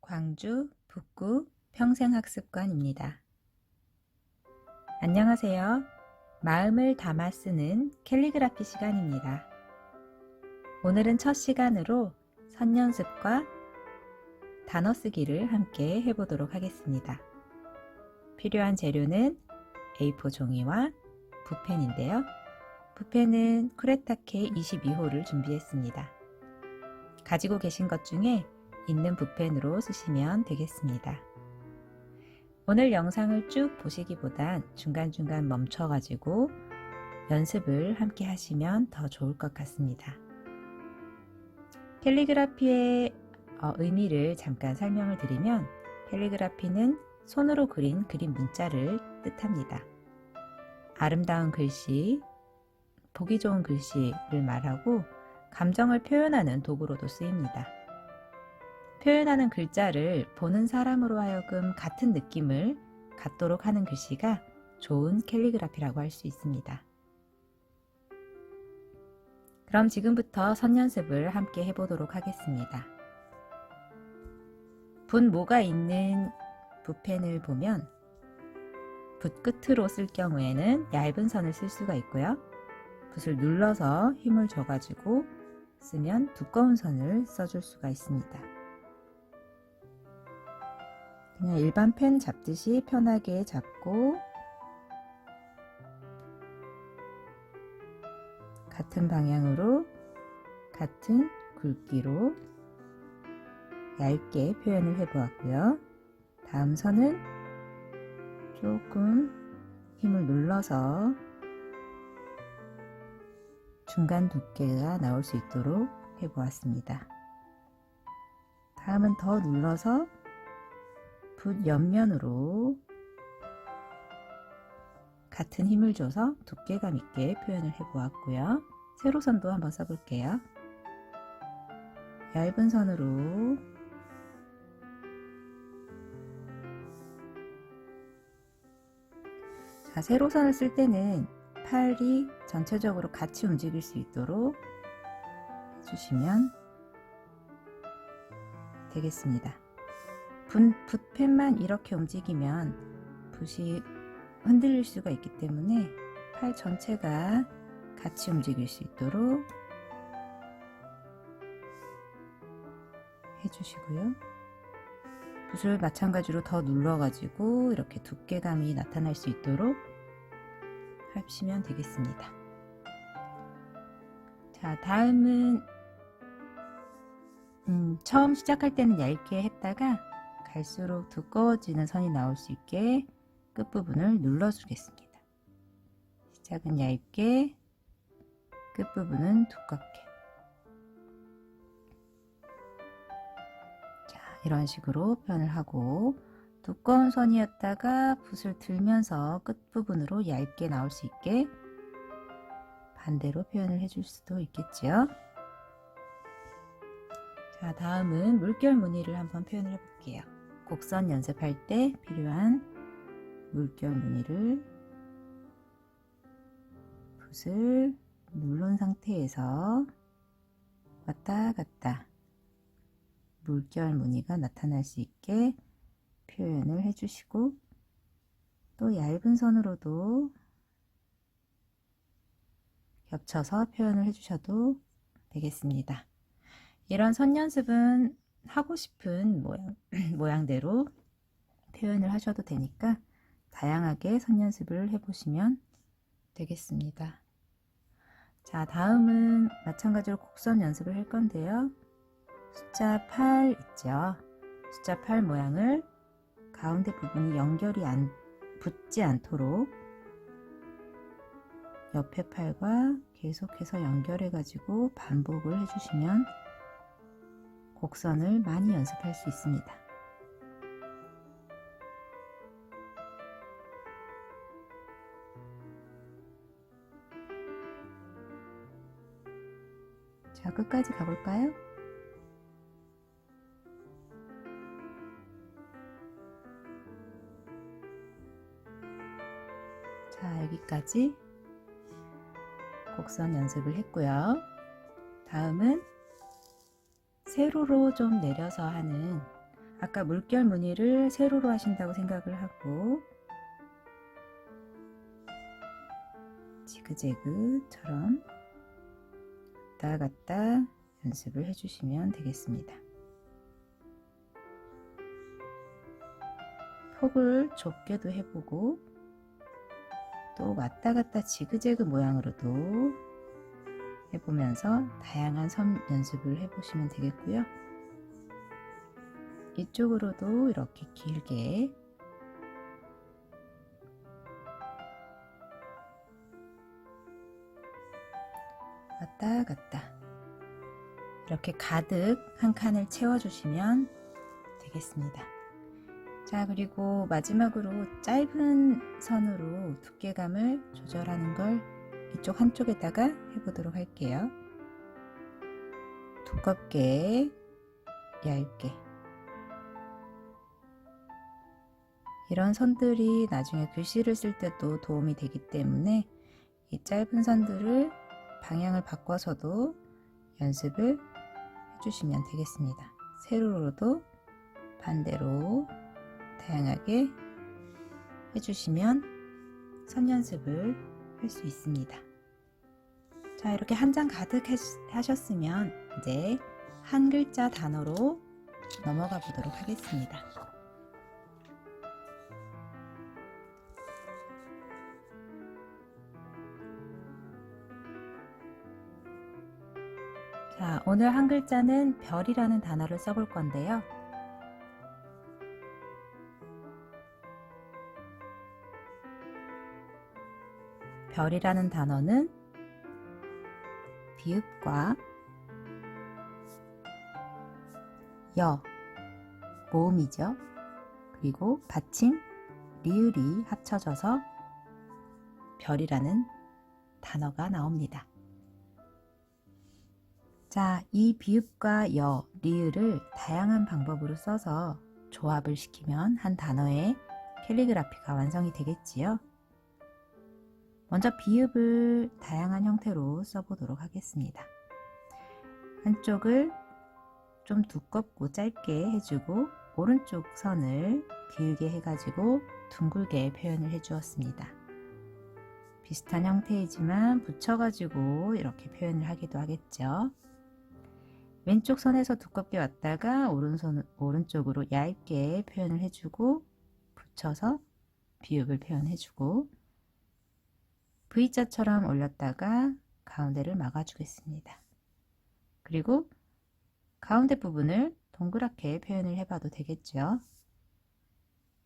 광주 북구 평생학습관입니다. 안녕하세요. 마음을 담아 쓰는 캘리그라피 시간입니다. 오늘은 첫 시간으로 선연습과 단어 쓰기를 함께 해보도록 하겠습니다. 필요한 재료는 A4 종이와 붓펜인데요. 붓펜은 쿠레타케 22호를 준비했습니다. 가지고 계신 것 중에 있는 붓펜으로 쓰시면 되겠습니다. 오늘 영상을 쭉 보시기보단 중간중간 멈춰가지고 연습을 함께 하시면 더 좋을 것 같습니다. 캘리그라피의 의미를 잠깐 설명을 드리면, 캘리그라피는 손으로 그린 그림 문자를 뜻합니다. 아름다운 글씨, 보기 좋은 글씨를 말하고 감정을 표현하는 도구로도 쓰입니다. 표현하는 글자를 보는 사람으로 하여금 같은 느낌을 갖도록 하는 글씨가 좋은 캘리그라피라고 할 수 있습니다. 그럼 지금부터 선연습을 함께 해보도록 하겠습니다. 붓모가 있는 붓펜을 보면 붓 끝으로 쓸 경우에는 얇은 선을 쓸 수가 있고요. 붓을 눌러서 힘을 줘가지고 쓰면 두꺼운 선을 써줄 수가 있습니다. 그냥 일반 펜 잡듯이 편하게 잡고 같은 방향으로 같은 굵기로 얇게 표현을 해보았고요. 다음 선은 조금 힘을 눌러서 중간 두께가 나올 수 있도록 해보았습니다. 다음은 더 눌러서 붓 옆면으로 같은 힘을 줘서 두께감 있게 표현을 해보았고요. 세로선도 한번 써볼게요. 얇은 선으로 자, 세로선을 쓸 때는 팔이 전체적으로 같이 움직일 수 있도록 해주시면 되겠습니다. 붓펜만 이렇게 움직이면 붓이 흔들릴 수가 있기 때문에 팔 전체가 같이 움직일 수 있도록 해주시고요. 붓을 마찬가지로 더 눌러가지고 이렇게 두께감이 나타날 수 있도록 하시면 되겠습니다. 자, 다음은 처음 시작할 때는 얇게 했다가 갈수록 두꺼워지는 선이 나올 수 있게 끝부분을 눌러주겠습니다. 시작은 얇게, 끝부분은 두껍게. 자, 이런 식으로 표현을 하고, 두꺼운 선이었다가 붓을 들면서 끝부분으로 얇게 나올 수 있게 반대로 표현을 해줄 수도 있겠죠. 자, 다음은 물결 무늬를 한번 표현을 해볼게요. 곡선 연습할 때 필요한 물결 무늬를 붓을 누른 상태에서 왔다 갔다 물결 무늬가 나타날 수 있게 표현을 해주시고, 또 얇은 선으로도 겹쳐서 표현을 해주셔도 되겠습니다. 이런 선 연습은 하고 싶은 모양대로 표현을 하셔도 되니까 다양하게 선 연습을 해보시면 되겠습니다. 자, 다음은 마찬가지로 곡선 연습을 할 건데요. 숫자 8 있죠. 숫자 8 모양을 가운데 부분이 연결이 붙지 않도록 옆에 팔과 계속해서 연결해 가지고 반복을 해주시면 곡선을 많이 연습할 수 있습니다. 자, 끝까지 가볼까요? 자, 여기까지 곡선 연습을 했고요. 다음은 세로로 좀 내려서 하는 아까 물결 무늬를 세로로 하신다고 생각을 하고 지그재그처럼 왔다 갔다 연습을 해주시면 되겠습니다. 폭을 좁게도 해보고 또 왔다 갔다 지그재그 모양으로도 해보면서 다양한 선 연습을 해보시면 되겠고요. 이쪽으로도 이렇게 길게 왔다 갔다 이렇게 가득 한 칸을 채워주시면 되겠습니다. 자, 그리고 마지막으로 짧은 선으로 두께감을 조절하는 걸 이쪽 한쪽에다가 해보도록 할게요. 두껍게, 얇게. 이런 선들이 나중에 글씨를 쓸 때도 도움이 되기 때문에 이 짧은 선들을 방향을 바꿔서도 연습을 해주시면 되겠습니다. 세로로도 반대로 다양하게 해주시면 선 연습을 할 수 있습니다. 자, 이렇게 한 장 가득 하셨으면 이제 한 글자 단어로 넘어가 보도록 하겠습니다. 자, 오늘 한 글자는 별이라는 단어를 써볼 건데요. 별이라는 단어는 비읍과 여, 모음이죠. 그리고 받침, 리을이 합쳐져서 별이라는 단어가 나옵니다. 자, 이 비읍과 여, 리을을 다양한 방법으로 써서 조합을 시키면 한 단어의 캘리그라피가 완성이 되겠지요. 먼저 비읍을 다양한 형태로 써보도록 하겠습니다. 한쪽을 좀 두껍고 짧게 해주고 오른쪽 선을 길게 해가지고 둥글게 표현을 해주었습니다. 비슷한 형태이지만 붙여가지고 이렇게 표현을 하기도 하겠죠. 왼쪽 선에서 두껍게 왔다가 오른쪽으로 얇게 표현을 해주고 붙여서 비읍을 표현해주고 V자처럼 올렸다가 가운데를 막아주겠습니다. 그리고 가운데 부분을 동그랗게 표현을 해봐도 되겠죠.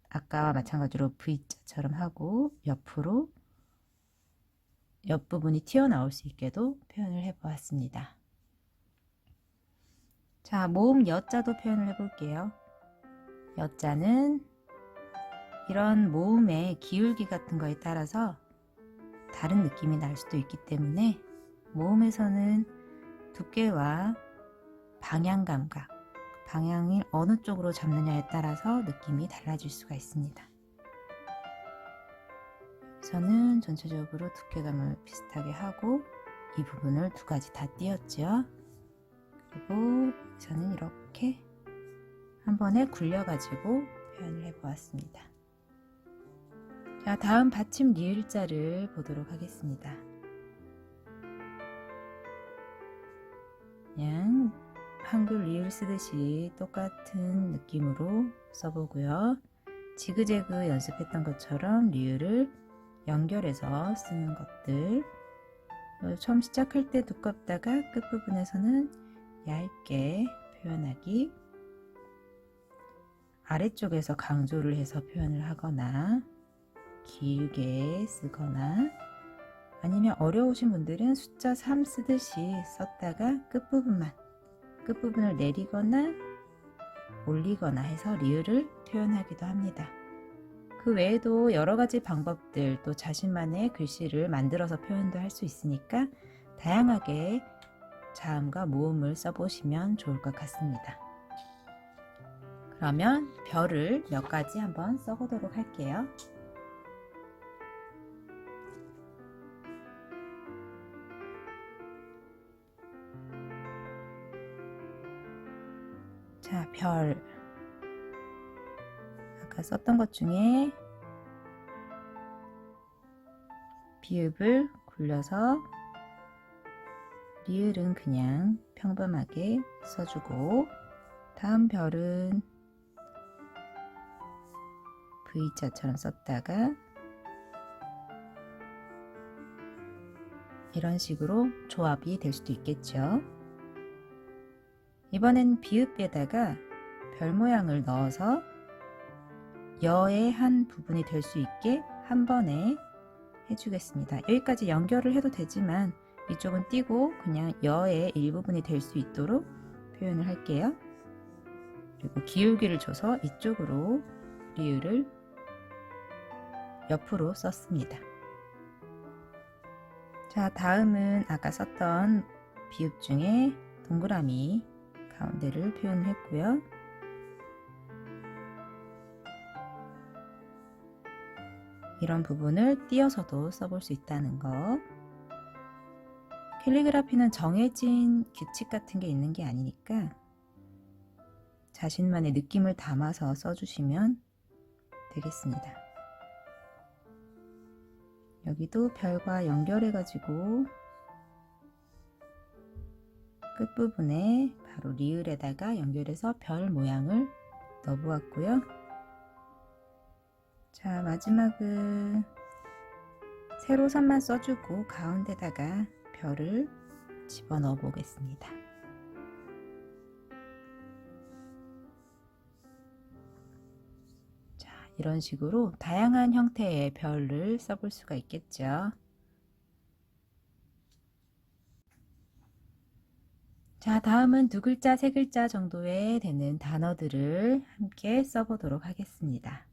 아까와 마찬가지로 V자처럼 하고 옆으로 옆부분이 튀어나올 수 있게도 표현을 해보았습니다. 자, 모음 여자도 표현을 해볼게요. 여자는 이런 모음의 기울기 같은 거에 따라서 다른 느낌이 날 수도 있기 때문에 모음에서는 두께와 방향 감각, 방향을 어느 쪽으로 잡느냐에 따라서 느낌이 달라질 수가 있습니다. 여기서는 전체적으로 두께감을 비슷하게 하고 이 부분을 두 가지 다 띄었죠. 그리고 여기서는 이렇게 한 번에 굴려가지고 표현을 해보았습니다. 자, 다음 받침 리을자를 보도록 하겠습니다. 그냥 한글 리을 쓰듯이 똑같은 느낌으로 써보고요. 지그재그 연습했던 것처럼 리을을 연결해서 쓰는 것들, 처음 시작할 때 두껍다가 끝부분에서는 얇게 표현하기, 아래쪽에서 강조를 해서 표현을 하거나 길게 쓰거나 아니면 어려우신 분들은 숫자 3 쓰듯이 썼다가 끝부분을 내리거나 올리거나 해서 리을을 표현하기도 합니다. 그 외에도 여러 가지 방법들, 또 자신만의 글씨를 만들어서 표현도 할 수 있으니까 다양하게 자음과 모음을 써보시면 좋을 것 같습니다. 그러면 별을 몇 가지 한번 써보도록 할게요. 자, 별. 아까 썼던 것 중에 비읍을 굴려서 리을은 그냥 평범하게 써주고, 다음 별은 V자처럼 썼다가 이런 식으로 조합이 될 수도 있겠죠. 이번엔 비읍에다가 별 모양을 넣어서 여의 한 부분이 될 수 있게 한 번에 해주겠습니다. 여기까지 연결을 해도 되지만 이쪽은 띄고 그냥 여의 일부분이 될 수 있도록 표현을 할게요. 그리고 기울기를 줘서 이쪽으로 리을을 옆으로 썼습니다. 자, 다음은 아까 썼던 비읍 중에 동그라미 가운데를 표현했고요. 이런 부분을 띄어서도 써볼 수 있다는 거. 캘리그라피는 정해진 규칙 같은 게 있는 게 아니니까 자신만의 느낌을 담아서 써주시면 되겠습니다. 여기도 별과 연결해 가지고 끝부분에 바로 리을에다가 연결해서 별 모양을 넣어 보았고요. 자, 마지막은 세로선만 써주고 가운데다가 별을 집어넣어 보겠습니다. 자, 이런 식으로 다양한 형태의 별을 써볼 수가 있겠죠. 자, 다음은 두 글자, 세 글자 정도에 되는 단어들을 함께 써보도록 하겠습니다.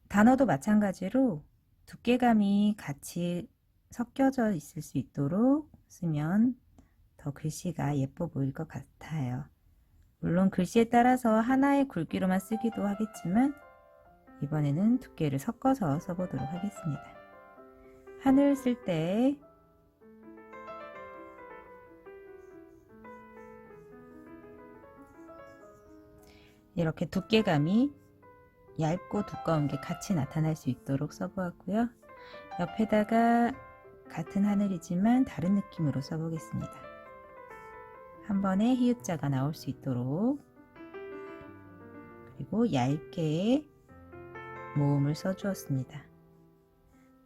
단어도 마찬가지로 두께감이 같이 섞여져 있을 수 있도록 쓰면 더 글씨가 예뻐 보일 것 같아요. 물론 글씨에 따라서 하나의 굵기로만 쓰기도 하겠지만 이번에는 두께를 섞어서 써보도록 하겠습니다. 하늘 쓸 때 이렇게 두께감이 얇고 두꺼운 게 같이 나타날 수 있도록 써보았고요. 옆에다가 같은 하늘이지만 다른 느낌으로 써보겠습니다. 한 번에 히읗자가 나올 수 있도록, 그리고 얇게 모음을 써주었습니다.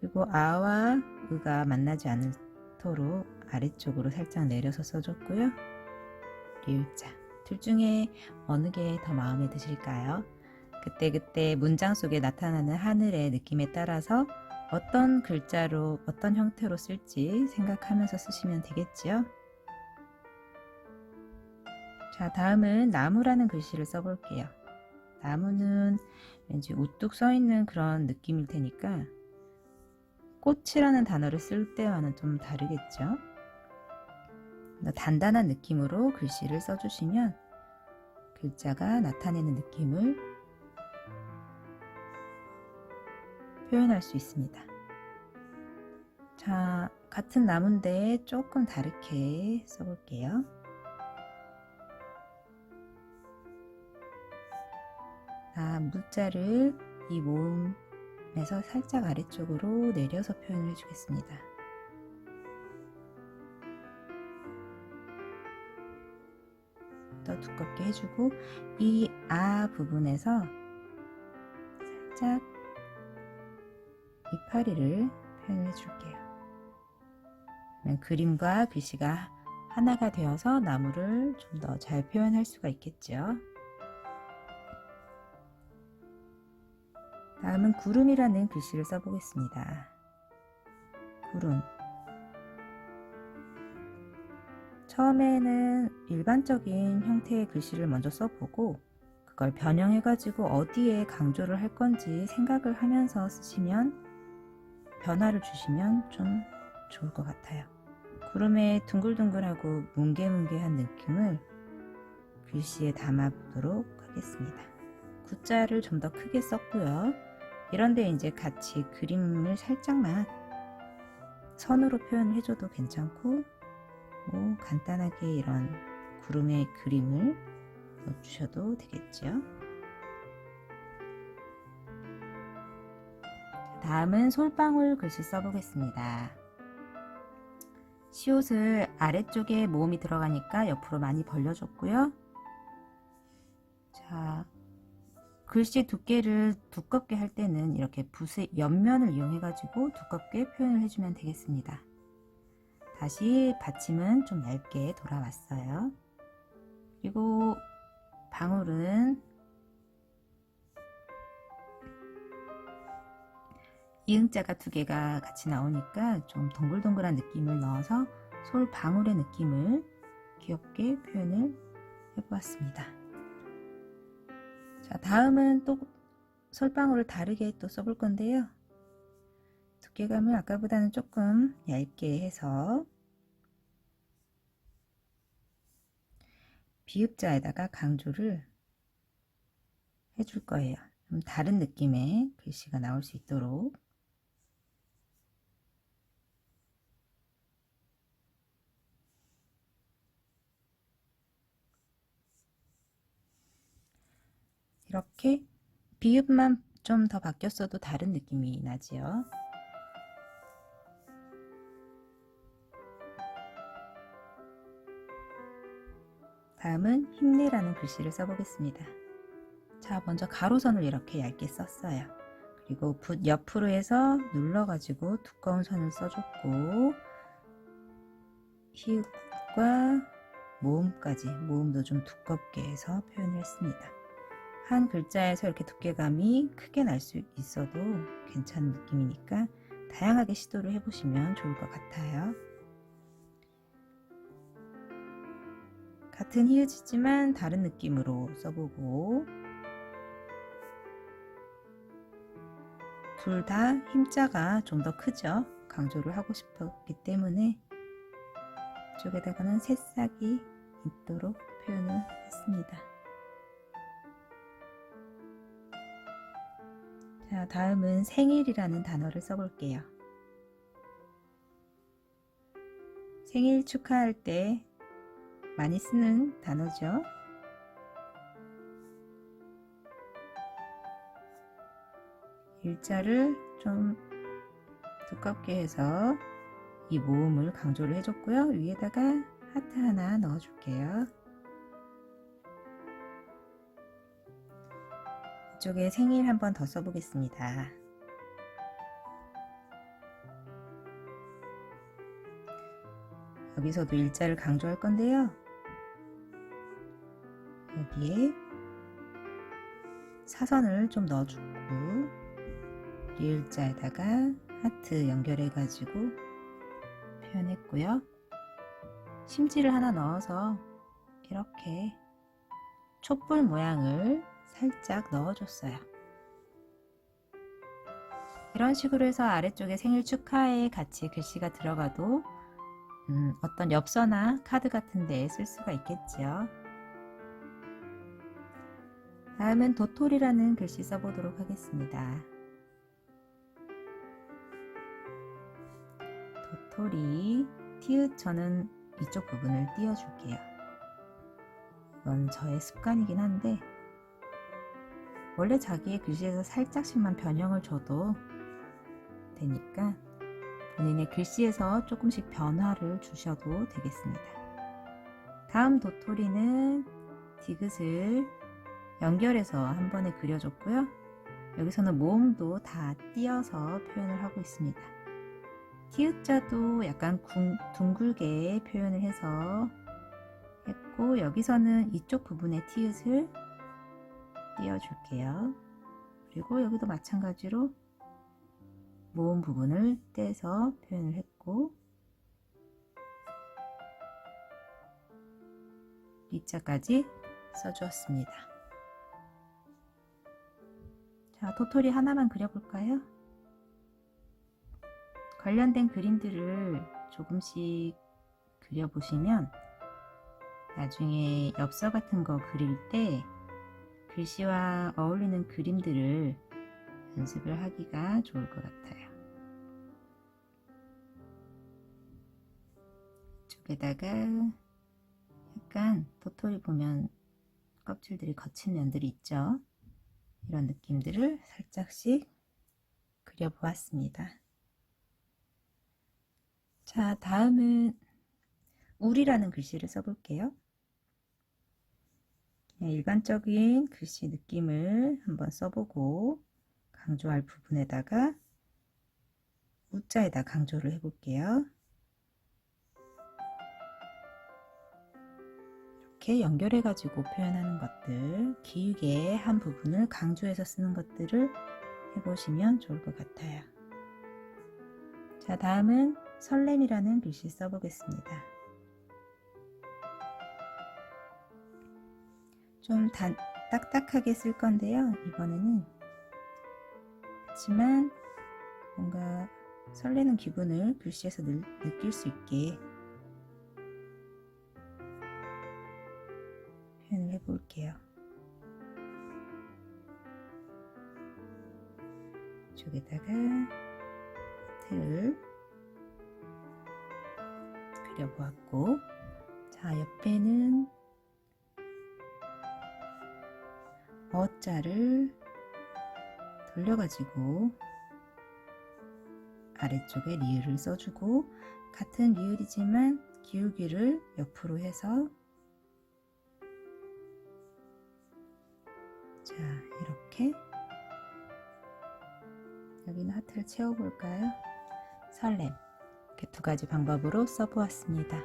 그리고 아와 으가 만나지 않도록 아래쪽으로 살짝 내려서 써줬고요. 리을자 둘 중에 어느 게 더 마음에 드실까요? 그때그때 문장 속에 나타나는 하늘의 느낌에 따라서 어떤 글자로 어떤 형태로 쓸지 생각하면서 쓰시면 되겠지요. 자, 다음은 나무라는 글씨를 써볼게요. 나무는 왠지 우뚝 써있는 그런 느낌일 테니까 꽃이라는 단어를 쓸 때와는 좀 다르겠죠. 단단한 느낌으로 글씨를 써주시면 글자가 나타내는 느낌을 표현할 수 있습니다. 자, 같은 나무인데 조금 다르게 써볼게요. 무자를 이 모음에서 살짝 아래쪽으로 내려서 표현을 해주겠습니다. 더 두껍게 해주고 이 아 부분에서 살짝 이파리를 표현해 줄게요. 그림과 글씨가 하나가 되어서 나무를 좀 더 잘 표현할 수가 있겠죠. 다음은 구름이라는 글씨를 써보겠습니다. 구름. 처음에는 일반적인 형태의 글씨를 먼저 써보고 그걸 변형해 가지고 어디에 강조를 할 건지 생각을 하면서 쓰시면 변화를 주시면 좀 좋을 것 같아요. 구름의 둥글둥글하고 뭉게뭉게한 느낌을 글씨에 담아보도록 하겠습니다. 구자를 좀 더 크게 썼고요. 이런데 이제 같이 그림을 살짝만 선으로 표현을 해줘도 괜찮고, 간단하게 이런 구름의 그림을 넣어주셔도 되겠죠. 다음은 솔방울 글씨 써보겠습니다. 시옷을 아래쪽에 모음이 들어가니까 옆으로 많이 벌려줬고요. 자, 글씨 두께를 두껍게 할 때는 이렇게 붓의 옆면을 이용해 가지고 두껍게 표현을 해주면 되겠습니다. 다시 받침은 좀 얇게 돌아왔어요. 그리고 방울은 이응자가 두 개가 같이 나오니까 좀 동글동글한 느낌을 넣어서 솔 방울의 느낌을 귀엽게 표현을 해보았습니다. 자, 다음은 또 솔방울을 다르게 또 써볼 건데요. 두께감을 아까보다는 조금 얇게 해서 비읍자에다가 강조를 해줄 거예요. 좀 다른 느낌의 글씨가 나올 수 있도록. 이렇게 비읍만 좀 더 바뀌었어도 다른 느낌이 나지요. 다음은 힘내라는 글씨를 써보겠습니다. 자, 먼저 가로선을 이렇게 얇게 썼어요. 그리고 붓 옆으로 해서 눌러가지고 두꺼운 선을 써줬고, 히읗과 모음까지, 모음도 좀 두껍게 해서 표현을 했습니다. 한 글자에서 이렇게 두께감이 크게 날 수 있어도 괜찮은 느낌이니까 다양하게 시도를 해보시면 좋을 것 같아요. 같은 히읗이지만 다른 느낌으로 써보고, 둘 다 힘자가 좀 더 크죠. 강조를 하고 싶었기 때문에 이쪽에다가는 새싹이 있도록 표현을 했습니다. 자, 다음은 생일이라는 단어를 써볼게요. 생일 축하할 때 많이 쓰는 단어죠. 일자를 좀 두껍게 해서 이 모음을 강조를 해줬고요. 위에다가 하트 하나 넣어줄게요. 이쪽에 생일 한번 더 써보겠습니다. 여기서도 일자를 강조할 건데요. 여기에 사선을 좀 넣어주고 리을자에다가 하트 연결해 가지고 표현했고요. 심지를 하나 넣어서 이렇게 촛불 모양을 살짝 넣어줬어요. 이런 식으로 해서 아래쪽에 생일 축하에 같이 글씨가 들어가도 어떤 엽서나 카드 같은 데에 쓸 수가 있겠죠. 다음은 도토리라는 글씨 써보도록 하겠습니다. 도토리, 티읕 저는 이쪽 부분을 띄워줄게요. 이건 저의 습관이긴 한데 원래 자기의 글씨에서 살짝씩만 변형을 줘도 되니까 본인의 글씨에서 조금씩 변화를 주셔도 되겠습니다. 다음 도토리는 디귿을 연결해서 한 번에 그려줬고요. 여기서는 모음도 다 띄어서 표현을 하고 있습니다. 티읕자도 약간 둥글게 표현을 해서 했고, 여기서는 이쪽 부분에 티읕을 띄워줄게요. 그리고 여기도 마찬가지로 모음 부분을 떼서 표현을 했고, 리자까지 써주었습니다. 자, 도토리 하나만 그려볼까요? 관련된 그림들을 조금씩 그려보시면 나중에 엽서 같은 거 그릴 때 글씨와 어울리는 그림들을 연습을 하기가 좋을 것 같아요. 이쪽에다가 약간 도토리 보면 껍질들이 거친 면들이 있죠. 이런 느낌들을 살짝씩 그려보았습니다. 자, 다음은 울이라는 글씨를 써볼게요. 일반적인 글씨 느낌을 한번 써보고 강조할 부분에다가 우자에다 강조를 해볼게요. 이렇게 연결해 가지고 표현하는 것들, 기울게 한 부분을 강조해서 쓰는 것들을 해보시면 좋을 것 같아요. 자, 다음은 설렘이라는 글씨 써보겠습니다. 좀 딱딱하게 쓸 건데요. 이번에는 그렇지만 뭔가 설레는 기분을 글씨에서 느낄 수 있게 표현을 해볼게요. 이쪽에다가 하트를 그려보았고, 자, 옆에는 어자를 돌려가지고 아래쪽에 리을을 써주고, 같은 리을이지만 기울기를 옆으로 해서, 자, 이렇게 여기는 하트를 채워볼까요? 설렘. 이렇게 두 가지 방법으로 써보았습니다.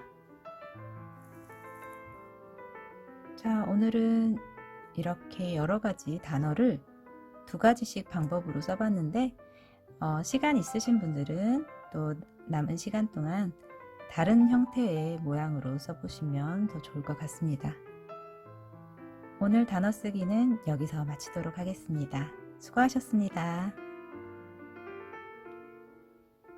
자, 오늘은 이렇게 여러 가지 단어를 두 가지씩 방법으로 써봤는데, 시간 있으신 분들은 또 남은 시간 동안 다른 형태의 모양으로 써보시면 더 좋을 것 같습니다. 오늘 단어 쓰기는 여기서 마치도록 하겠습니다. 수고하셨습니다.